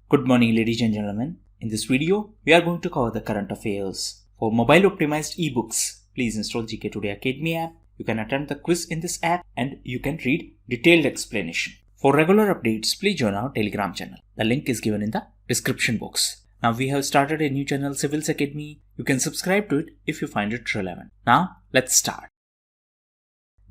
Good morning, ladies and gentlemen. In this video, we are going to cover the current affairs. For mobile optimized ebooks, please install GKToday Academy app. You can attempt the quiz in this app and you can read detailed explanation. For regular updates, please join our Telegram channel. The link is given in the description box. Now we have started a new channel, Civils Academy. You can subscribe to it if you find it relevant. Now let's start.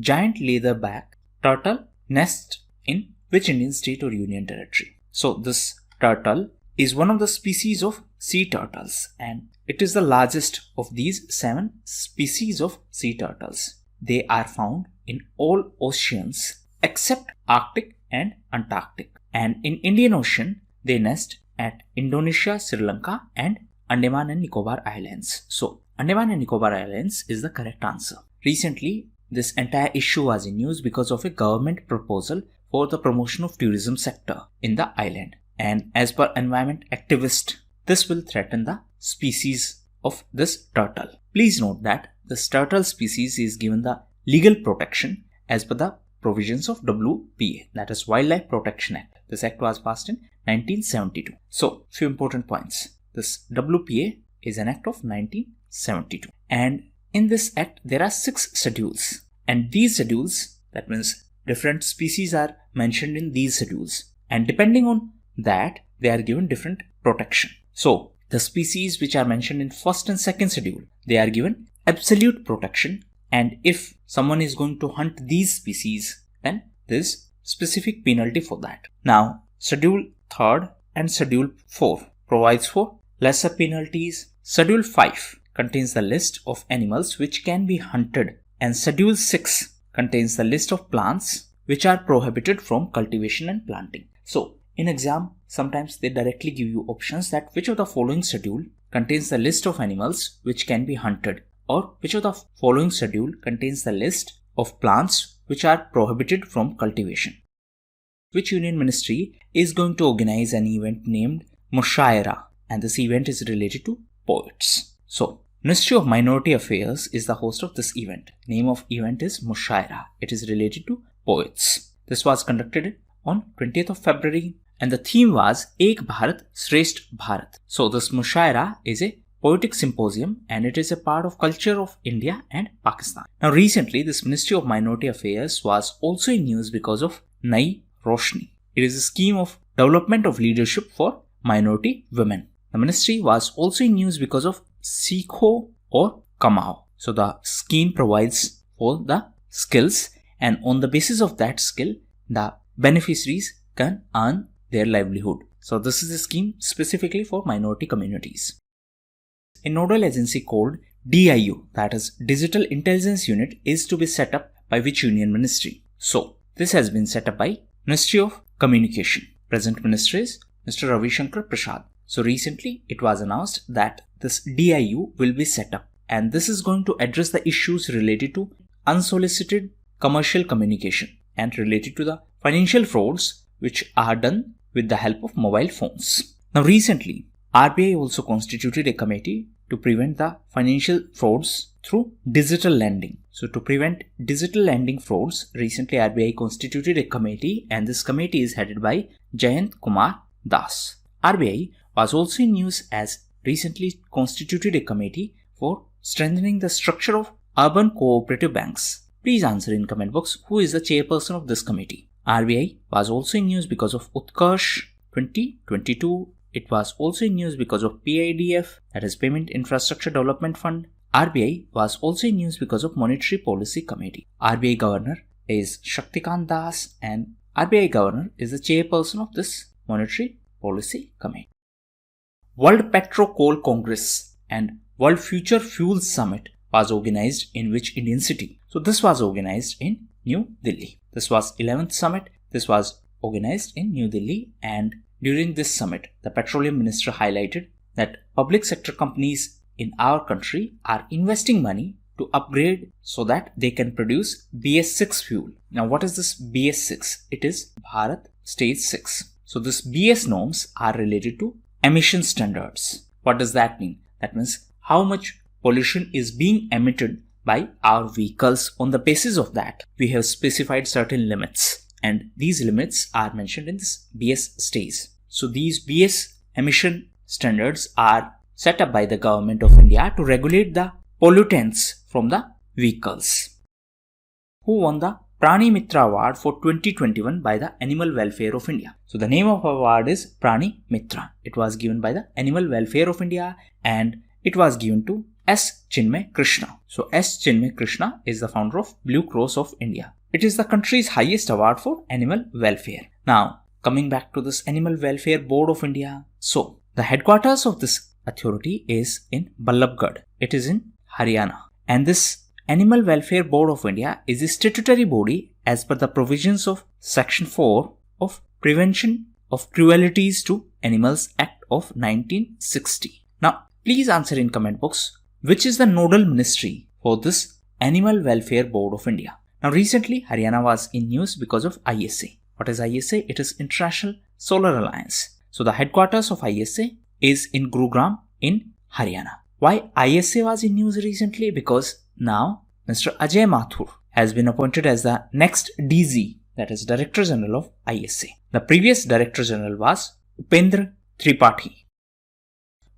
Giant leatherback turtle nests in which Indian state or union territory? So this turtle is one of the species of sea turtles and it is the largest of these 7 species of sea turtles. They are found in all oceans except Arctic and Antarctic. And in Indian Ocean, they nest at Indonesia, Sri Lanka and Andaman and Nicobar Islands. So Andaman and Nicobar Islands is the correct answer. Recently, this entire issue was in news because of a government proposal for the promotion of tourism sector in the island. And as per environment activists, this will threaten the species of this turtle. Please note that this turtle species is given the legal protection as per the provisions of WPA, that is Wildlife Protection Act. This act was passed in 1972. So, few important points. This WPA is an act of 1972. And in this act, there are 6 schedules. And these schedules, that means different species are mentioned in these schedules. And depending on that, they are given different protection. So, the species which are mentioned in first and second schedule, they are given absolute protection. And if someone is going to hunt these species, then there is specific penalty for that. Now, Schedule 3rd and Schedule 4 provides for lesser penalties. Schedule 5 contains the list of animals which can be hunted. And Schedule 6 contains the list of plants which are prohibited from cultivation and planting. So, in exam, sometimes they directly give you options that which of the following schedule contains the list of animals which can be hunted, or which of the following schedule contains the list of plants which are prohibited from cultivation. Which union ministry is going to organize an event named mushaira, and this event is related to poets. So, Ministry of Minority Affairs is the host of this event. Name of event is mushaira. It is related to poets. This was conducted on 20th of February and the theme was Ek Bharat Shresth Bharat. So this mushaira is a poetic symposium and it is a part of culture of India and Pakistan. Now recently this Ministry of Minority Affairs was also in news because of Nai Roshni. It is a scheme of development of leadership for minority women. The ministry was also in news because of Sikho or Kamao. So the scheme provides for the skills and on the basis of that skill, the beneficiaries can earn their livelihood. So this is a scheme specifically for minority communities. A nodal agency called DIU, that is Digital Intelligence Unit, is to be set up by which union ministry? So this has been set up by Ministry of Communication. Present minister is Mr. Ravi Shankar Prasad. So recently it was announced that this DIU will be set up and this is going to address the issues related to unsolicited commercial communication and related to the financial frauds which are done with the help of mobile phones. Now recently, RBI also constituted a committee to prevent the financial frauds through digital lending. So to prevent digital lending frauds, recently RBI constituted a committee and this committee is headed by Jayant Kumar Das. RBI was also in news as recently constituted a committee for strengthening the structure of urban cooperative banks. Please answer in comment box who is the chairperson of this committee. RBI was also in news because of Utkarsh 2022. It was also in news because of PIDF, that is Payment Infrastructure Development Fund. RBI was also in news because of Monetary Policy Committee. RBI Governor is Shaktikant Das and RBI Governor is the chairperson of this Monetary Policy Committee. World Petro Coal Congress and World Future Fuels Summit was organized in which Indian city? So this was organized in New Delhi. This was 11th summit. This was organized in New Delhi and during this summit, the petroleum minister highlighted that public sector companies in our country are investing money to upgrade so that they can produce BS6 fuel. Now what is this BS6? It is Bharat Stage 6. So this BS norms are related to emission standards. What does that mean? That means how much pollution is being emitted by our vehicles. On the basis of that, we have specified certain limits and these limits are mentioned in this BS stage. So these BS emission standards are set up by the government of India to regulate the pollutants from the vehicles. Who won the Prani Mitra Award for 2021 by the Animal Welfare of India? So the name of award is Prani Mitra. It was given by the Animal Welfare of India and it was given to S. Chinmay Krishna. So S. Chinmay Krishna is the founder of Blue Cross of India. It is the country's highest award for animal welfare. Now, coming back to this Animal Welfare Board of India. So, the headquarters of this authority is in Ballabgarh. It is in Haryana. And this Animal Welfare Board of India is a statutory body as per the provisions of Section 4 of Prevention of Cruelties to Animals Act of 1960. Now, please answer in comment box which is the nodal ministry for this Animal Welfare Board of India. Now, recently Haryana was in news because of ISA. What is ISA? It is International Solar Alliance. So, the headquarters of ISA is in Gurugram in Haryana. Why ISA was in news recently? Because now Mr. Ajay Mathur has been appointed as the next DG, that is Director General of ISA. The previous Director General was Upendra Tripathi.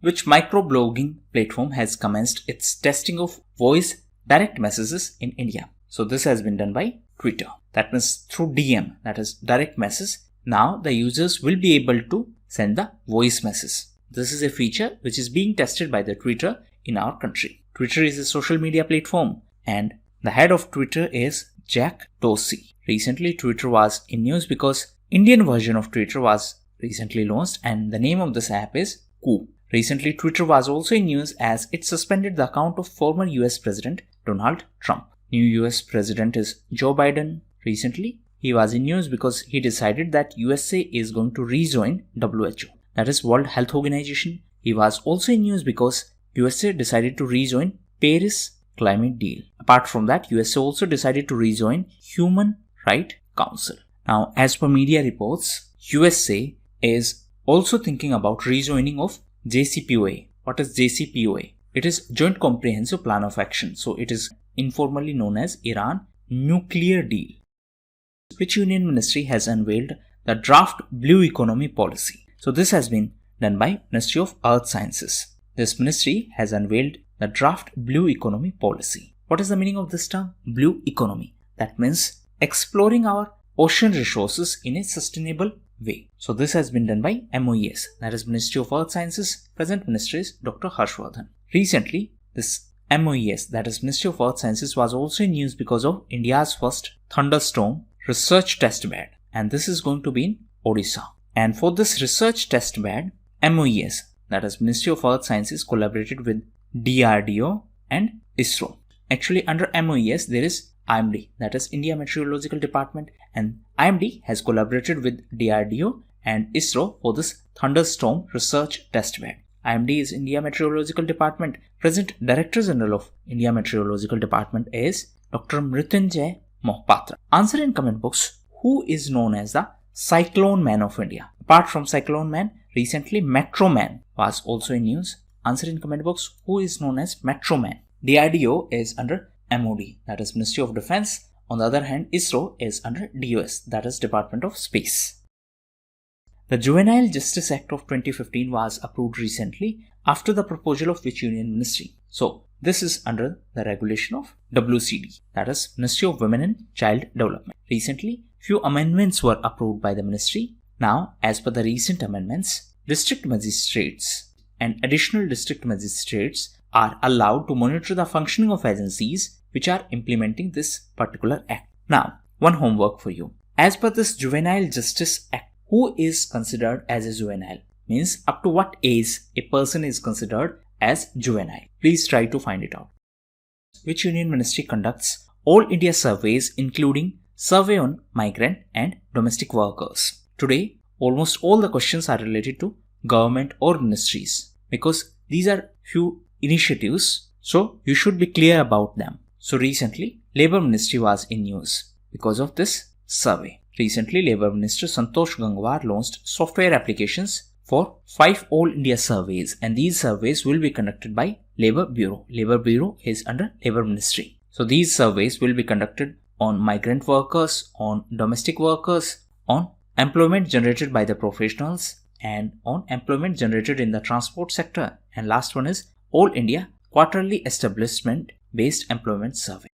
Which microblogging platform has commenced its testing of voice direct messages in India? So this has been done by Twitter. That means through DM, that is direct message. Now the users will be able to send the voice message. This is a feature which is being tested by the Twitter in our country. Twitter is a social media platform and the head of Twitter is Jack Dorsey. Recently Twitter was in news because Indian version of Twitter was recently launched and the name of this app is Coup. Recently Twitter was also in news as it suspended the account of former US President Donald Trump. New US President is Joe Biden. Recently he was in news because he decided that USA is going to rejoin WHO, that is World Health Organization. He was also in news because USA decided to rejoin Paris Climate Deal. Apart from that, USA also decided to rejoin Human Rights Council. Now, as per media reports, USA is also thinking about rejoining of JCPOA. What is JCPOA? It is Joint Comprehensive Plan of Action. So, it is informally known as Iran Nuclear Deal. Which Union Ministry has unveiled the draft Blue Economy Policy? So, this has been done by Ministry of Earth Sciences. This ministry has unveiled the draft Blue Economy Policy. What is the meaning of this term? Blue Economy. That means exploring our ocean resources in a sustainable way. So this has been done by MOES, that is Ministry of Earth Sciences. Present minister is Dr. Harshvardhan. Recently, this MOES, that is Ministry of Earth Sciences, was also in news because of India's first thunderstorm research test bed, and this is going to be in Odisha. And for this research test bed, MOES, that is Ministry of Earth Sciences, collaborated with DRDO and ISRO. Actually, under MOES, there is IMD, that is India Meteorological Department, and IMD has collaborated with DRDO and ISRO for this thunderstorm research test bed. IMD is India Meteorological Department. Present Director General of India Meteorological Department is Dr. Mrityunjay Mohapatra. Answer in comment box who is known as the Cyclone Man of India. Apart from Cyclone Man, recently Metro Man was also in news. Answer in comment box who is known as Metro Man. DRDO is under MOD, that is Ministry of Defense. On the other hand, ISRO is under DOS, that is Department of Space. The Juvenile Justice Act of 2015 was approved recently after the proposal of which Union Ministry? So, this is under the regulation of WCD, that is Ministry of Women and Child Development. Recently, few amendments were approved by the ministry. Now, as per the recent amendments, district magistrates and additional district magistrates are allowed to monitor the functioning of agencies which are implementing this particular act. Now, one homework for you. As per this Juvenile Justice Act, who is considered as a juvenile? Means up to what age a person is considered as juvenile? Please try to find it out. Which Union Ministry conducts all India surveys including survey on migrant and domestic workers? Today, almost all the questions are related to government or ministries because these are few initiatives, so you should be clear about them. So recently, Labour Ministry was in news because of this survey. Recently, Labour Minister Santosh Gangwar launched software applications for 5 All India surveys, and these surveys will be conducted by Labour Bureau. Labour Bureau is under Labour Ministry. So these surveys will be conducted on migrant workers, on domestic workers, on employment generated by the professionals, and on employment generated in the transport sector. And last one is All India Quarterly Establishment Based Employment Survey.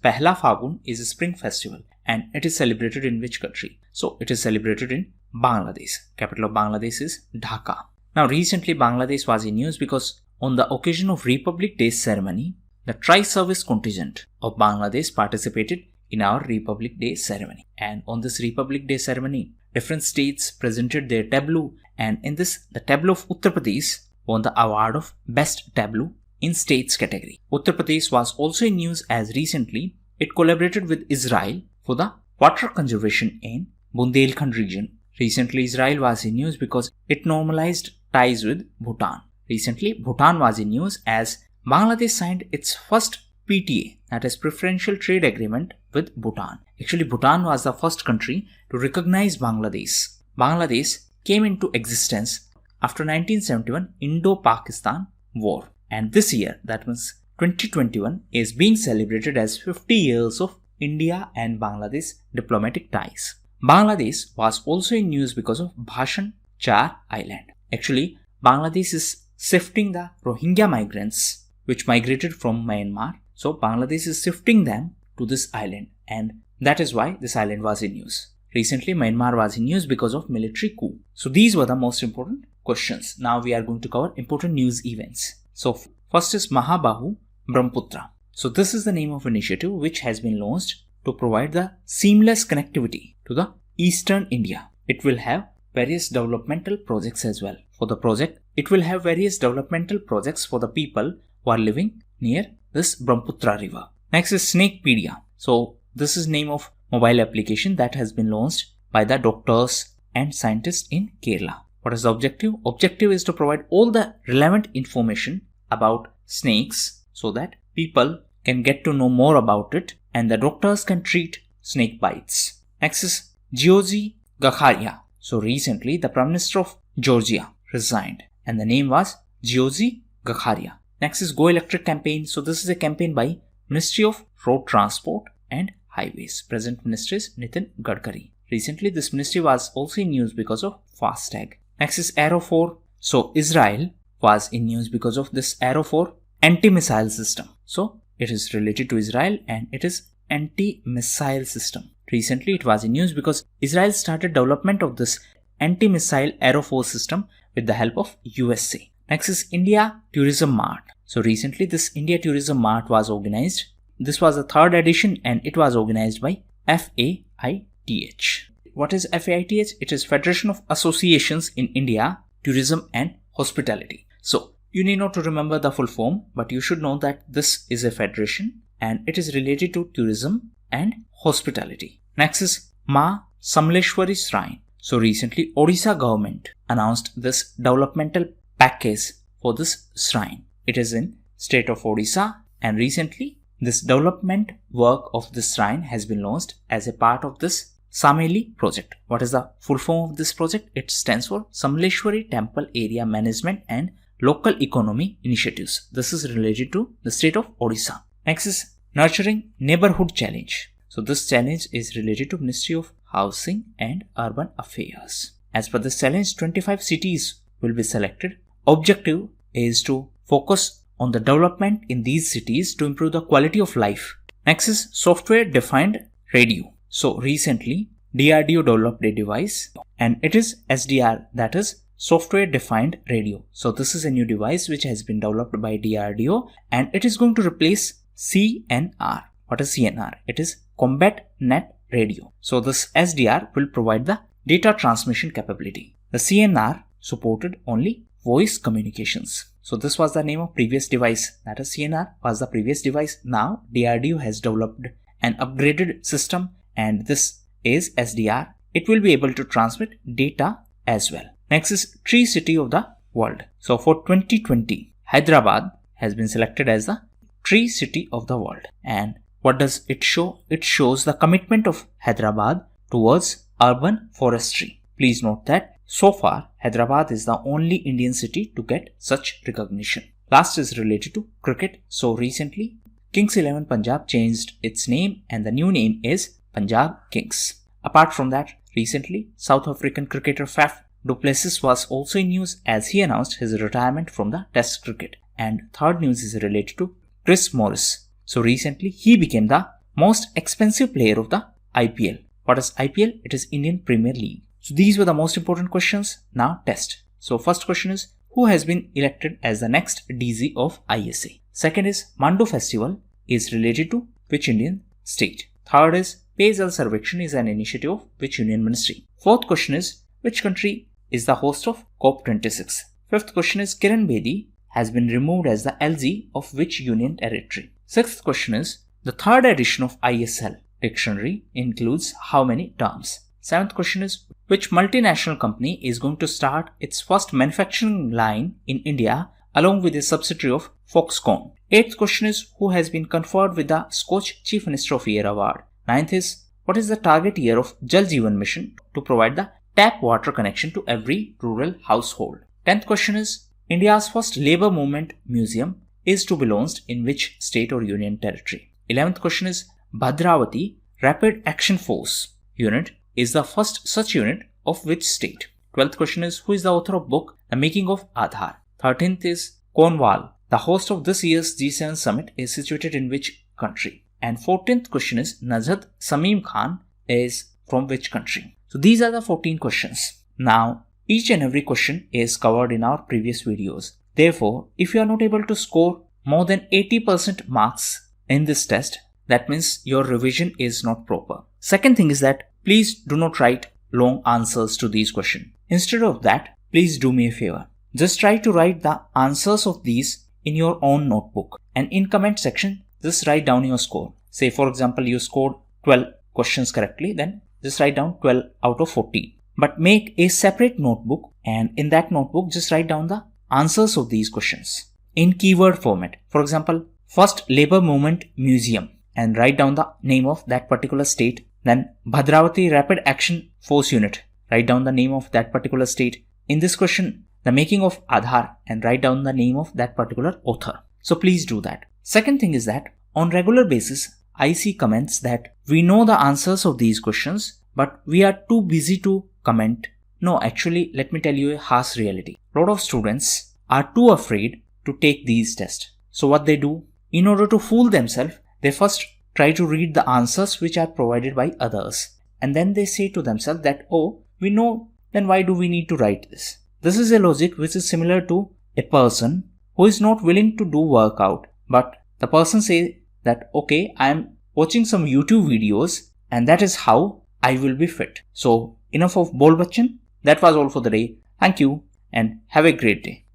Pehla Fagun is a spring festival and it is celebrated in which country? So it is celebrated in Bangladesh. Capital of Bangladesh is Dhaka. Now recently Bangladesh was in news because on the occasion of Republic Day ceremony, the tri-service contingent of Bangladesh participated in our Republic Day ceremony. And on this Republic Day ceremony, different states presented their tableau, and in this, the tableau of Uttar Pradesh won the award of Best Tableau in States category. Uttar Pradesh was also in news as recently it collaborated with Israel for the water conservation in Bundelkhand region. Recently, Israel was in news because it normalized ties with Bhutan. Recently, Bhutan was in news as Bangladesh signed its first PTA, that is Preferential Trade Agreement with Bhutan. Actually, Bhutan was the first country to recognize Bangladesh. Bangladesh came into existence after 1971 Indo-Pakistan War. And this year, that means 2021, is being celebrated as 50 years of India and Bangladesh diplomatic ties. Bangladesh was also in news because of Bhashan Char Island. Actually, Bangladesh is shifting the Rohingya migrants which migrated from Myanmar. So Bangladesh is shifting them to this island, and that is why this island was in news. Recently, Myanmar was in news because of military coup. So these were the most important questions. Now we are going to cover important news events. So first is Mahabahu Brahmaputra. So this is the name of initiative which has been launched to provide the seamless connectivity to the eastern India. It will have various developmental projects as well. For the project, it will have various developmental projects for the people who are living near this Brahmaputra river. Next is Snakepedia. So this is name of mobile application that has been launched by the doctors and scientists in Kerala. What is the objective? Objective is to provide all the relevant information about snakes so that people can get to know more about it and the doctors can treat snake bites. Next is Georgi Gakharia. So recently the Prime Minister of Georgia resigned and the name was Georgi Gakharia. Next is Go Electric campaign. So this is a campaign by Ministry of Road Transport and Highways. Present minister is Nitin Gadkari. Recently this ministry was also in news because of FASTag. Next is Arrow 4. So Israel was in news because of this Arrow 4 anti-missile system. So it is related to Israel and it is anti-missile system. Recently it was in news because Israel started development of this anti-missile Arrow 4 system with the help of USA. Next is India Tourism Mart. So recently this India Tourism Mart was organized. This was the third edition and it was organized by FAITH. What is FAITH? It is Federation of Associations in India, Tourism and Hospitality. So you need not to remember the full form, but you should know that this is a federation and it is related to tourism and hospitality. Next is Ma Samleshwari Shrine. So recently Odisha government announced this developmental package for this shrine. It is in state of Odisha and recently this development work of this shrine has been launched as a part of this Sameli project. What is the full form of this project? It stands for Samleshwari Temple Area Management and Local Economy Initiatives. This is related to the state of Odisha. Next is Nurturing Neighborhood Challenge. So this challenge is related to Ministry of Housing and Urban Affairs. As per this challenge, 25 cities will be selected. Objective is to focus on the development in these cities to improve the quality of life. Next is Software Defined Radio. So recently DRDO developed a device and it is SDR, that is Software Defined Radio. So this is a new device which has been developed by DRDO and it is going to replace CNR. What is CNR? It is Combat Net Radio. So this SDR will provide the data transmission capability. The CNR supported only voice communications. So this was the name of previous device, that is CNR was the previous device. Now DRDO has developed an upgraded system and this is SDR. It will be able to transmit data as well. Next is Tree City of the World. So for 2020, Hyderabad has been selected as the Tree City of the World. And what does it show? It shows the commitment of Hyderabad towards urban forestry. Please note that so far Hyderabad is the only Indian city to get such recognition. Last is related to cricket. So recently Kings 11 Punjab changed its name and the new name is Punjab Kings. Apart from that, recently South African cricketer Faf Du Plessis was also in news as he announced his retirement from the Test cricket. And third news is related to Chris Morris. So recently he became the most expensive player of the IPL. What is IPL? It is Indian Premier League. So these were the most important questions. Now test. So first question is, who has been elected as the next DG of ISA? Second is, Mandu festival is related to which Indian state? Third is, Pay Jal Sarvekshan is an initiative of which union ministry? Fourth question is, which country is the host of COP26? Fifth question is, Kiran Bedi has been removed as the LG of which union territory? Sixth question is, the third edition of ISL dictionary includes how many terms? Seventh question is, which multinational company is going to start its first manufacturing line in India along with a subsidiary of Foxconn? Eighth question is, who has been conferred with the Scotch Chief Minister of the Year award? Ninth is, what is the target year of Jal Jeevan Mission to provide the tap water connection to every rural household? Tenth question is, India's first labor movement museum is to be launched in which state or union territory? 11th question is, Bhadravati Rapid Action Force unit is the first such unit of which state? 12th question is, who is the author of book The Making of Aadhaar? 13th is, Cornwall, the host of this year's G7 summit, is situated in which country? And 14th question is, Nazhat Sameem Khan is from which country? So these are the 14 questions. Now, each and every question is covered in our previous videos. Therefore, if you are not able to score more than 80% marks in this test, that means your revision is not proper. Second thing is that please do not write long answers to these questions. Instead of that, please do me a favor. Just try to write the answers of these in your own notebook, and in comment section, just write down your score. Say for example, you scored 12 questions correctly, then just write down 12 out of 14. But make a separate notebook, and in that notebook just write down the answers of these questions in keyword format. For example, first labor movement museum, and write down the name of that particular state. Then Bhadravati Rapid Action Force unit, write down the name of that particular state. In this question, the making of Aadhaar, and write down the name of that particular author. So please do that. Second thing is that on regular basis, I see comments that we know the answers of these questions, but we are too busy to comment. No, actually, let me tell you a harsh reality. A lot of students are too afraid to take these tests. So what they do, in order to fool themselves, they first try to read the answers which are provided by others. And then they say to themselves that, oh, we know, then why do we need to write this? This is a logic which is similar to a person who is not willing to do workout. But the person says that, okay, I am watching some YouTube videos and that is how I will be fit. So enough of Bol Bachchan. That was all for the day. Thank you and have a great day.